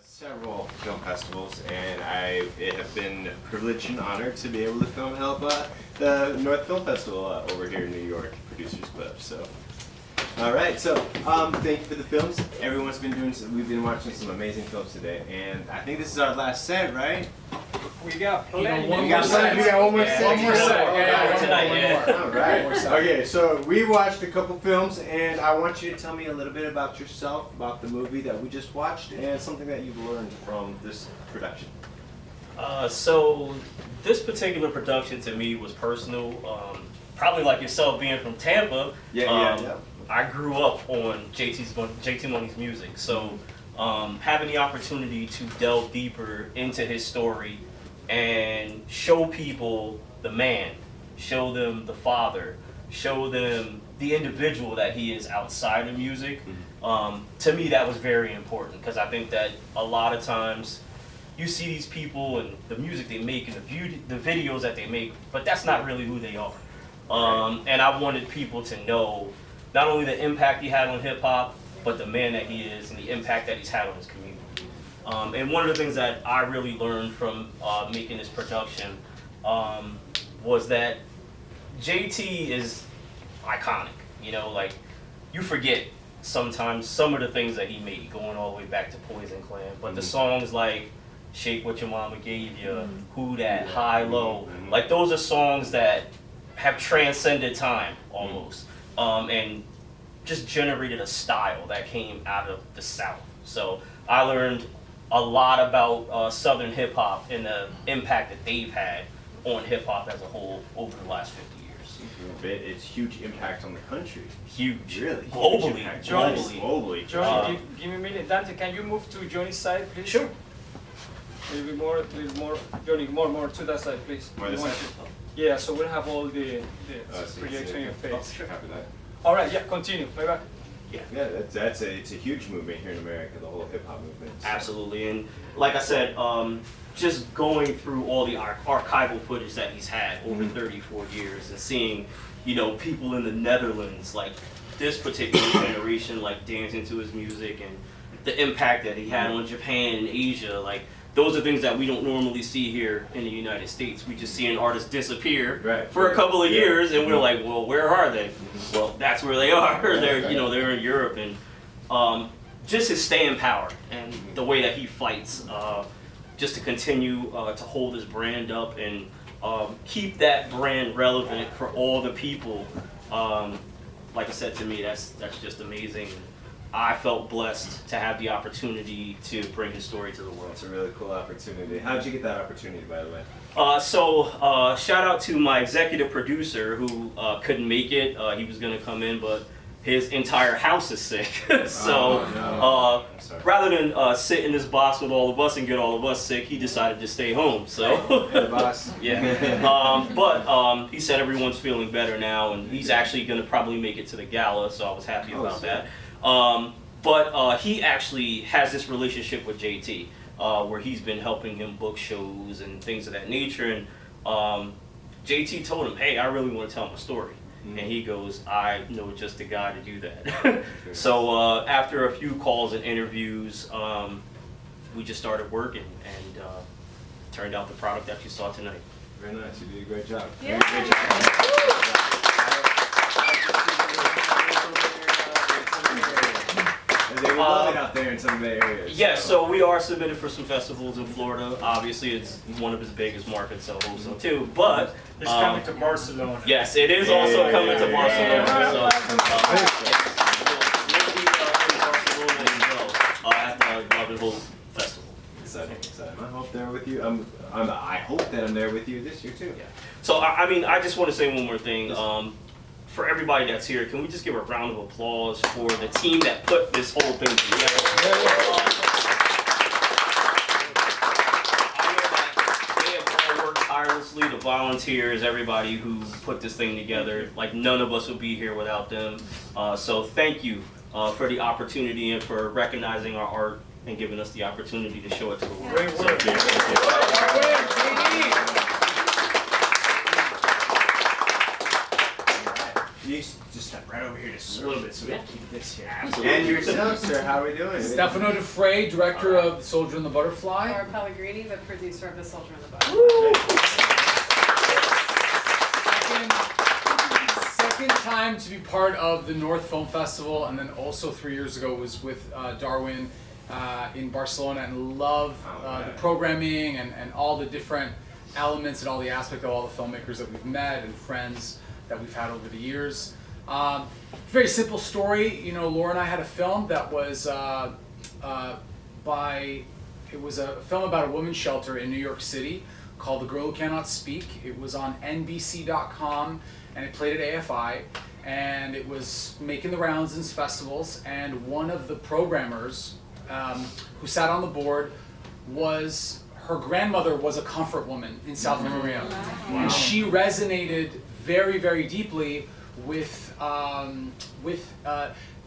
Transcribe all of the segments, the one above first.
several film festivals, and I have been privileged and honored to be able to help the North Film Festival over here in New York, Producers Club. So, all right. So, thank you for the films. Everyone's been doing. We've been watching some amazing films today, and I think this is our last set, right? We got plenty. We got one more set. One more set. All right. Okay, so we watched a couple films, and I want you to tell me a little bit about yourself, about the movie that we just watched, and something that you've learned from this production. So this particular production to me was personal. Probably like yourself, being from Tampa. Yeah. I grew up on JT Money's music, so having the opportunity to delve deeper into his story and show people the man, show them the father, show them the individual that he is outside of music. To me, that was very important, because I think that a lot of times you see these people and the music they make and the videos that they make, but that's not really who they are. And I wanted people to know not only the impact he had on hip hop, but the man that he is and the impact that he's had on his community. And one of the things that I really learned from making this production was that JT is iconic. You know, like, you forget sometimes some of the things that he made, going all the way back to Poison Clan. But the songs like Shake What Your Mama Gave You, Who Dat, High Low, like, those are songs that have transcended time almost, and just generated a style that came out of the South. So I learned a lot about Southern hip hop and the impact that they've had on hip hop as a whole over the last 50 years. It's huge impact on the country. Huge. Really? Globally. Globally. Johnny, give me a minute. Dante, can you move to Johnny's side, please? Sure. A little bit more. Johnny, more to that side, please. More this side? Yeah, so we'll have all the See, projection in your face. Oh, sure. Copy that. All right, yeah, continue. Right back. Yeah. Yeah, it's a huge movement here in America, the whole hip hop movement. So. Absolutely, and like I said, just going through all the archival footage that he's had over 34 years and seeing, you know, people in the Netherlands, like this particular generation, like dancing to his music, and the impact that he had on Japan and Asia, like, those are things that we don't normally see here in the United States. We just see an artist disappear for a couple of years, and we're like, well, where are they? Well, that's where they are. They're, you know, they're in Europe, and just his staying power and the way that he fights, just to continue to hold his brand up and keep that brand relevant for all the people. Like I said, to me, that's just amazing. I felt blessed to have the opportunity to bring his story to the world. It's a really cool opportunity. How did you get that opportunity, by the way? Shout out to my executive producer who couldn't make it. He was going to come in, but his entire house is sick. Rather than sit in this box with all of us and get all of us sick, he decided to stay home. So, the boss. Yeah. But he said everyone's feeling better now, and he's actually going to probably make it to the gala, so I was happy about that. But he actually has this relationship with JT, where he's been helping him book shows and things of that nature. And JT told him, hey, I really want to tell him a story. And he goes, I know just the guy to do that. So after a few calls and interviews, we just started working, and turned out the product that you saw tonight. Very nice. You did a great job. Yeah. Great job. They love it out there in some of the areas. Yes, so we are submitted for some festivals in Florida. Obviously, it's one of his biggest markets, also too. But it's coming to Barcelona. Yes, it is also coming to Barcelona. At the Love and Hope Festival. Exciting. I hope they're with you. I hope that I'm there with you this year too. Yeah. So I mean, I just want to say one more thing. For everybody that's here, can we just give a round of applause for the team that put this whole thing together? They have all worked tirelessly, the volunteers, everybody who put this thing together. Like, none of us would be here without them. So thank you for the opportunity and for recognizing our art and giving us the opportunity to show it to the world. Great work. You just step right over here just a little bit so we can keep this here. Absolutely. And yourself, sir, how are we doing? Stefano DeFrey, director of Soldier and the Butterfly. Laura Pellegrini, the producer of The Soldier and the Butterfly. Second time to be part of the North Film Festival, and then also 3 years ago was with Darwin in Barcelona, and love the programming and all the different elements and all the aspect of all the filmmakers that we've met and friends that we've had over the years. Very simple story. You know, Laura and I had a film that was it was a film about a women's shelter in New York City called The Girl Who Cannot Speak. It was on NBC.com and it played at AFI, and it was making the rounds in festivals, and one of the programmers who sat on the board was, her grandmother was a comfort woman in South Korea. Wow. And she resonated very, very deeply with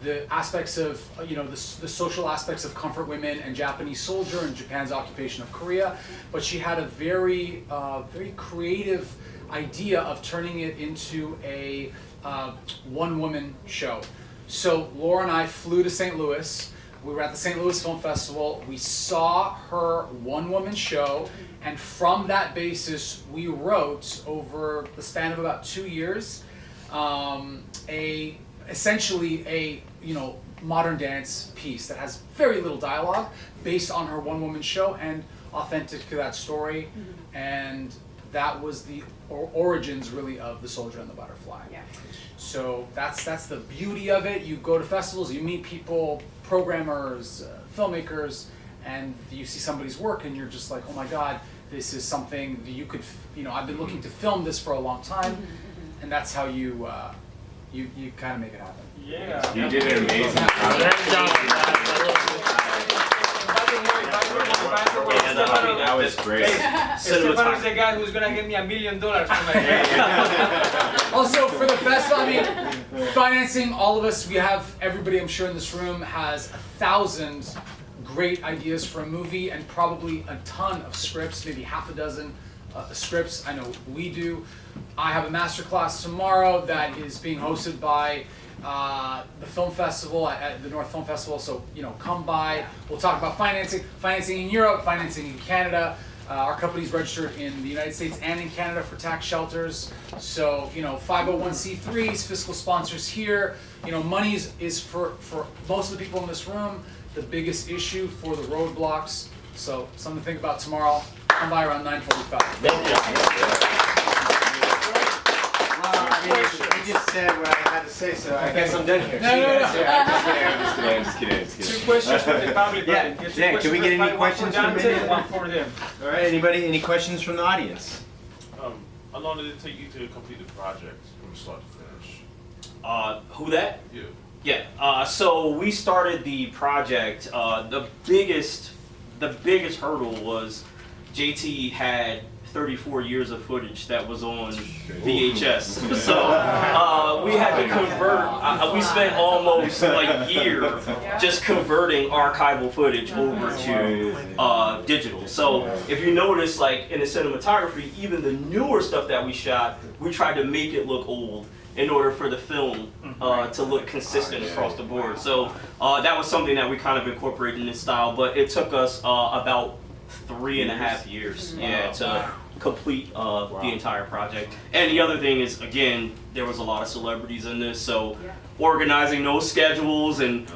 the aspects of, you know, the social aspects of comfort women and Japanese soldier and Japan's occupation of Korea. But she had a very, very creative idea of turning it into a one-woman show. So Laura and I flew to St. Louis. We were at the St. Louis Film Festival. We saw her one-woman show, and from that basis, we wrote over the span of about 2 years, essentially a modern dance piece that has very little dialogue, based on her one-woman show and authentic to that story, and that was the origins really of The Soldier and the Butterfly. Yeah. So that's the beauty of it. You go to festivals, you meet people, programmers, filmmakers, and you see somebody's work and you're just like, oh my God, this is something that you could, I've been looking to film this for a long time, and that's how you kind of make it happen. Yeah. You did an amazing job. That was great. Stefano is the guy who's gonna give me $1 million for my Also for the festival, financing, all of us, we have, everybody I'm sure in this room has 1,000 great ideas for a movie and probably a ton of scripts, maybe half a dozen scripts. I know we do. I have a masterclass tomorrow that is being hosted by the film festival at the North Film Festival, so come by. We'll talk about financing in Europe, financing in Canada. Our company's registered in the United States and in Canada for tax shelters. So 501c3s, fiscal sponsors here. Money is for most of the people in this room the biggest issue for the roadblocks. So something to think about tomorrow. Come by around 9:45. You just said what I had to say, so I guess I'm done here. No. I'm just kidding. Two questions from the public. Yeah, Dan, can we get any questions from Dante me? and one for them. All right, anybody, any questions from the audience? How long did it take you to complete the project from start to finish? Who that? You. Yeah. So we started the project. The biggest hurdle was JT had 34 years of footage that was on VHS. So we had to convert, we spent almost like a year just converting archival footage over to digital. So if you notice, like in the cinematography, even the newer stuff that we shot, we tried to make it look old in order for the film to look consistent across the board. So that was something that we kind of incorporated in this style, but it took us about 3.5 years, to complete the entire project. And the other thing is, again, there was a lot of celebrities in this, so organizing those schedules, and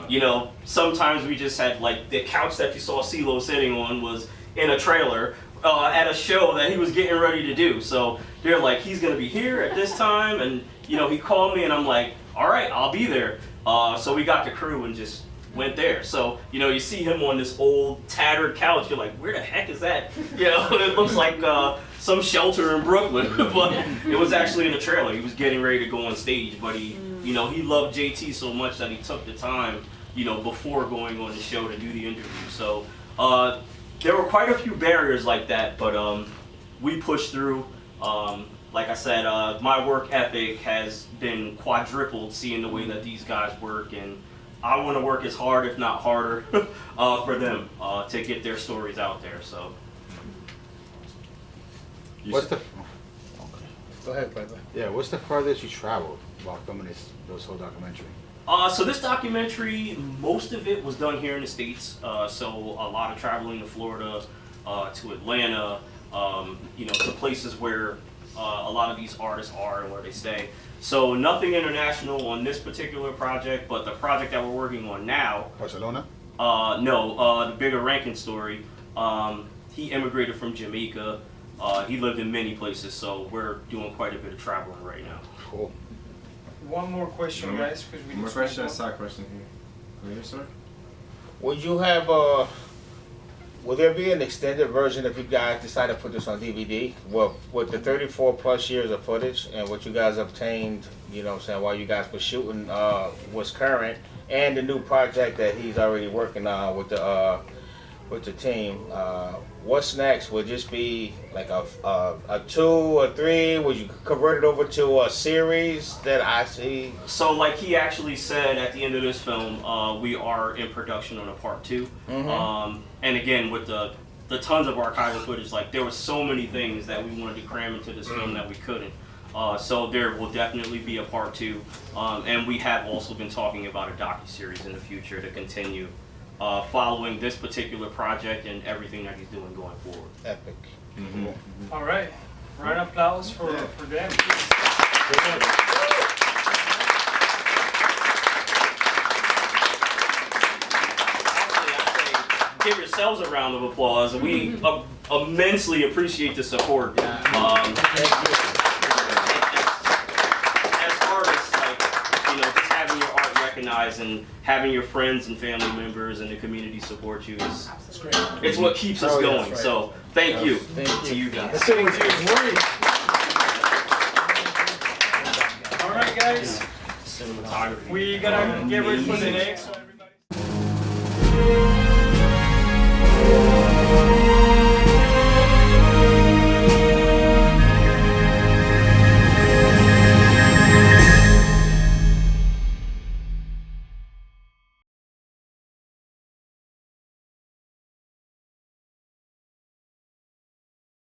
sometimes we just had, like, the couch that you saw CeeLo sitting on was in a trailer at a show that he was getting ready to do. So they're like, he's gonna be here at this time, and he called me and I'm like, all right, I'll be there. So we got the crew and just went there. So, you see him on this old tattered couch, you're like, where the heck is that? It looks like some shelter in Brooklyn, but it was actually in a trailer. He was getting ready to go on stage, but he loved JT so much that he took the time, before going on the show to do the interview. So there were quite a few barriers like that, but we pushed through. Like I said, my work ethic has been quadrupled seeing the way that these guys work, and I want to work as hard, if not harder, for them to get their stories out there. So. What's the? Go ahead, brother. Yeah, what's the farthest you traveled about filming this whole documentary? So this documentary, most of it was done here in the States. So a lot of traveling to Florida, to Atlanta, to places where a lot of these artists are and where they stay. So nothing international on this particular project, but the project that we're working on now. Barcelona? No, the Bigger Rankin story. He immigrated from Jamaica. He lived in many places, so we're doing quite a bit of traveling right now. Cool. One more question, One more- guys, because we One more need question. I to saw a question here. Later, sir. Would you have will there be an extended version if you guys decide to put this on DVD? Well, with the 34 plus years of footage and what you guys obtained, while you guys were shooting was current, and the new project that he's already working on with the team. What's next? Would this be like a 2 or 3? Would you convert it over to a series that I see? So like he actually said at the end of this film, we are in production on a part 2. And again, with the tons of archival footage, like there were so many things that we wanted to cram into this film that we couldn't. So there will definitely be a part 2. And we have also been talking about a docuseries in the future to continue following this particular project and everything that he's doing going forward. Epic. All right. Round of applause for them, please. Give yourselves a round of applause. We immensely appreciate the support. As artists, just having your art recognized and having your friends and family members and the community support you is it's what keeps us going. Right. So thank you to you guys. All right, guys. Cinematography. We gotta get ready for the next. So everybody.